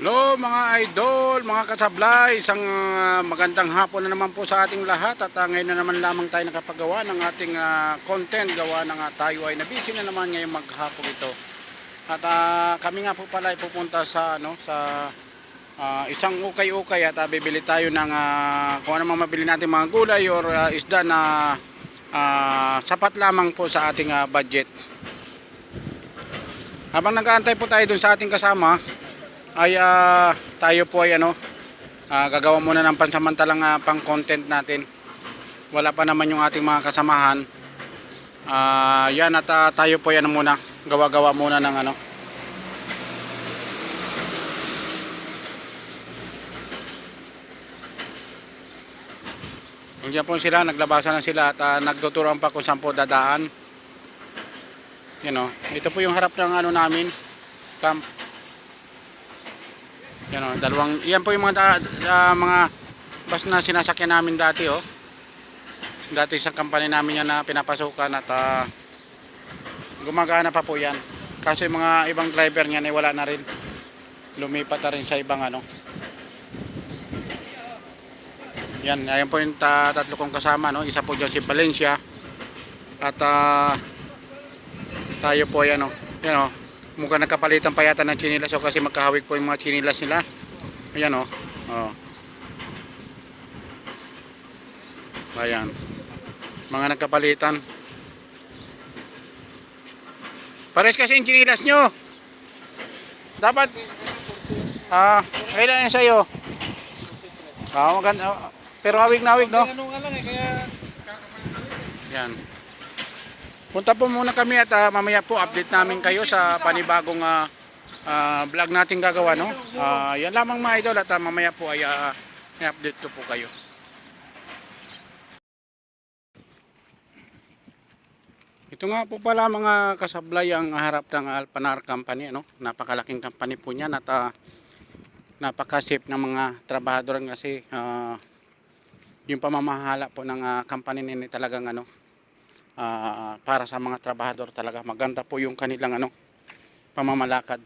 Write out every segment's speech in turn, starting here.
Hello mga idol, mga kasablay, isang magandang hapon na naman po sa ating lahat at ngayon na naman lamang tayo nakapagawa ng ating content gawa ng tayo ay nabisi na naman ngayong maghapon ito. At kami nga po pala ay pupunta sa isang ukay-ukay at bibili tayo ng kung ano mang mabili natin mga gulay or isda na sapat lamang po sa ating budget. Habang nag-aantay po tayo dun sa ating kasama ay tayo po ay gagawa muna ng pansamantalang pang content natin. Wala pa naman yung ating mga kasamahan. Yan at tayo po yan muna gawa-gawa muna ng Diyan po sila, naglabasan na sila at nagtuturuan pa kung saan po dadaan. Ito po yung harap ng namin camp. Yan po yung mga bus na sinasakyan namin dati Dati sa company namin yan na pinapasukan at gumagana pa po yan. Kasi mga ibang driver niyan ay wala na rin. Lumipat na rin sa ibang Yan, ayan po yung tatlo kong kasama Isa po dyan si Valencia. At tayo po yan mukhang nagkapalitan pa yata ng chinilas kasi magkahawig po yung mga chinilas nila. Ayan Ayan. Mga nagkapalitan. Pares kasi yung chinilas nyo. Dapat kailan yan sa'yo? Maganda. Pero hawig na hawig Ano nga lang kaya Yan. Punta po muna kami at mamaya po update namin kayo sa panibagong vlog natin gagawa yan lamang mga idol at mamaya po ay i-update ko po kayo. Ito nga po pala mga kasablay ang harap ng Alpanar Company napakalaking company po niyan at napaka-safe ng mga trabahador kasi yung pamamahala po ng company nini talagang para sa mga trabahador talaga maganda po yung kanilang pamamalakad.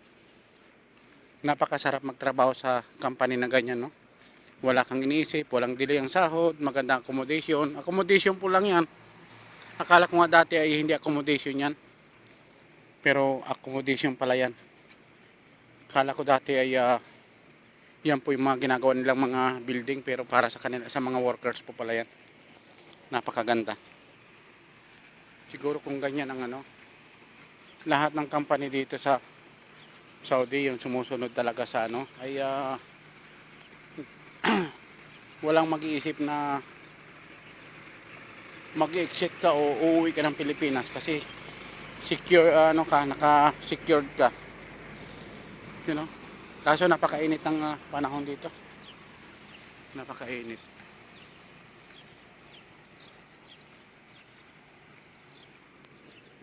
Napakasarap magtrabaho sa company na ganyan wala kang iniisip, walang delay ang sahod, magandang accommodation po lang yan. Akala ko nga dati ay hindi accommodation yan, pero accommodation pala yan. Akala ko dati ay yan po yung mga ginagawa nilang mga building, pero para sa kanila, sa mga workers po pala yan. Napakaganda. Siguro kung ganyan ang lahat ng company dito sa Saudi yung sumusunod talaga sa ay walang mag-iisip na mag-exit ka o uuwi ka ng Pilipinas kasi secure naka-secured ka. Kaso napakainit ng panahon dito. Napakainit.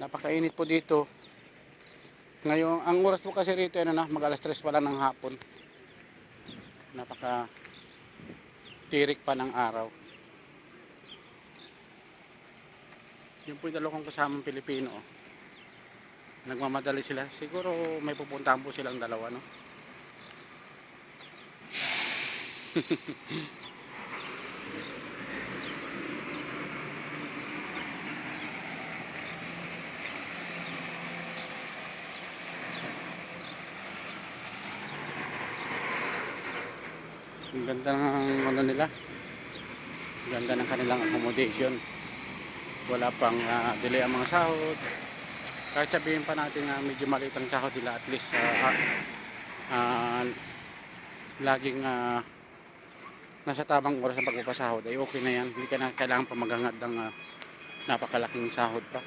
Napakainit po dito. Ngayon, ang oras po kasi rito mag alas 3 pa lang ng hapon. Napaka tirik pa ng araw. Yung po yung dalawang kasamang Pilipino nagmamadali sila. Siguro may pupuntahan po silang dalawa Ang ganda ng nila. Ang ganda ng kanilang accommodation. Wala pang delay ang mga sahod. Kahit sabihin pa natin medyo maliit ang sahod nila, at least laging nasa tamang oras ng pagpapasahod ay okay na yan. Hindi ka na kailangan pa maghangad ng napakalaking sahod pa.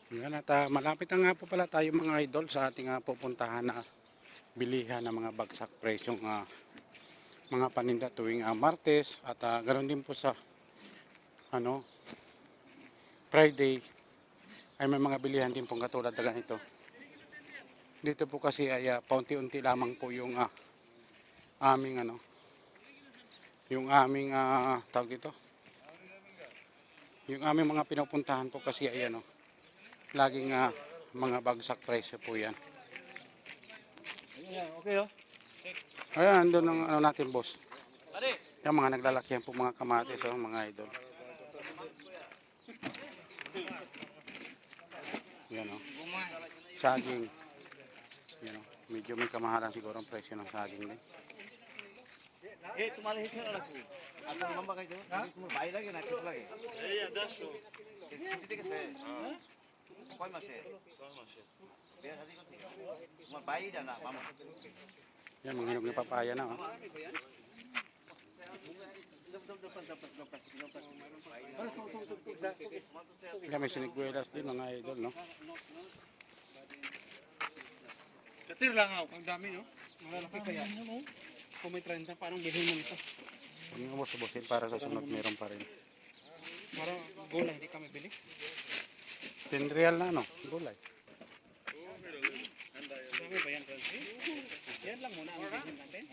Yan at malapit na nga po pala tayo mga idol sa ating pupuntahan na bilihan ng mga bagsak presyong mga paninda tuwing Martes at ganoon din po sa Friday ay may mga bilihan din pong katulad na ganito. Dito po kasi ay paunti-unti lamang po yung aming tawag dito Yung aming mga pinupuntahan po kasi ay ano, laging mga bagsak presyo po yan. Okay oh. Ayan, doon ang ano natin boss. Yung mga naglalakyan po mga kamatis, mga idol. Yan saging. Yan medyo may kamahalan siguro ang presyo ng saging din. तुम्हाला हे सर आता मम्मा काय देऊ तुम्हाला बाई लागेल ना किती लागेल किती कसं आहे कोण मासे बेर हदी कसं तुम्हाला बाई द्या ना मामा Yan, mga hinog na papaya na. Yan, may siniguelas din mga idol, no? Katir lang ako, ang dami no? Malalaki kaya. Kung may 30, paano bilhin mo ito? Huwag nyo ubos-ubusin para sa sunod meron pa rin. Para gulay, hindi kami bili. 10 real na, no? Gulay. Dami ba yan, Francis? Yan lang muna ang bilhin natin.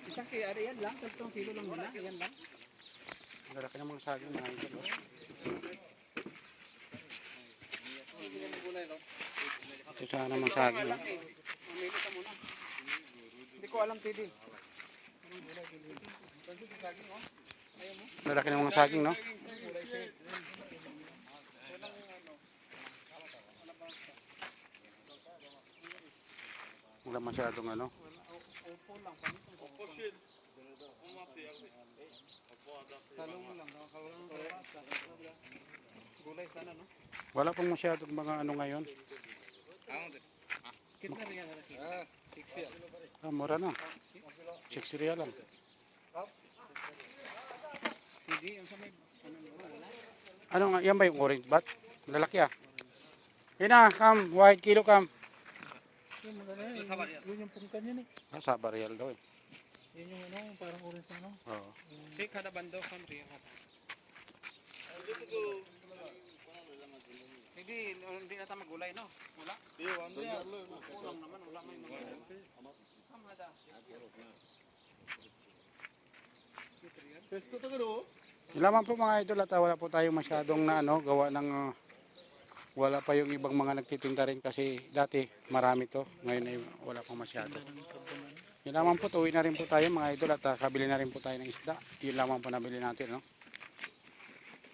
Isang kaya, yan lang, 3 kilo lang muna, yan lang. Lalaki ng mga saging mga idol, no? Ito sana mga saging, no? Mamili ka muna. Hindi ko alam, Tidi. Anong gulay, Tidi? Francis, yung saging, oh. Ayaw mo? Lalaki ng mga saging, no? Wala masyadong ano. Talong mo lang, nakakawalan ng kalabasa. Gulay sana, no? Wala pong masyadong mga ano ngayon. Kitna rin yan, Haraki? 6 yan. Mura na. 6 real lang. Hindi, yung sa may, wala. Ano nga, yan ba yung orange bat? Lalaki Yan na, kam, white kilo kam. Yun yung pungkan yan eh. Saba real daw eh. Yun yung ano, parang orange ano. Oo. Si kada bando kan riya kata. Hindi na tayo magulay no? Wala? Kulang naman, wala may magulay. Kamada. Pesko to garo? Yun lamang po mga idol at wala po tayong masyadong na ano, gawa ng wala pa yung ibang mga nagtitinda rin kasi dati marami to. Ngayon ay wala pang masyado. Yun lamang po, uwi na rin po tayo mga idol at kabili na rin po tayo ng isda. Yun lamang po nabili natin, no?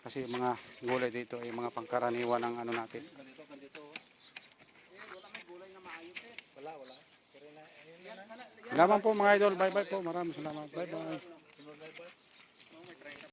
Kasi yung mga gulay dito ay mga pangkaraniwan ng ano natin. Wala. Yun lamang po mga idol, bye bye po. Maraming salamat. Bye bye.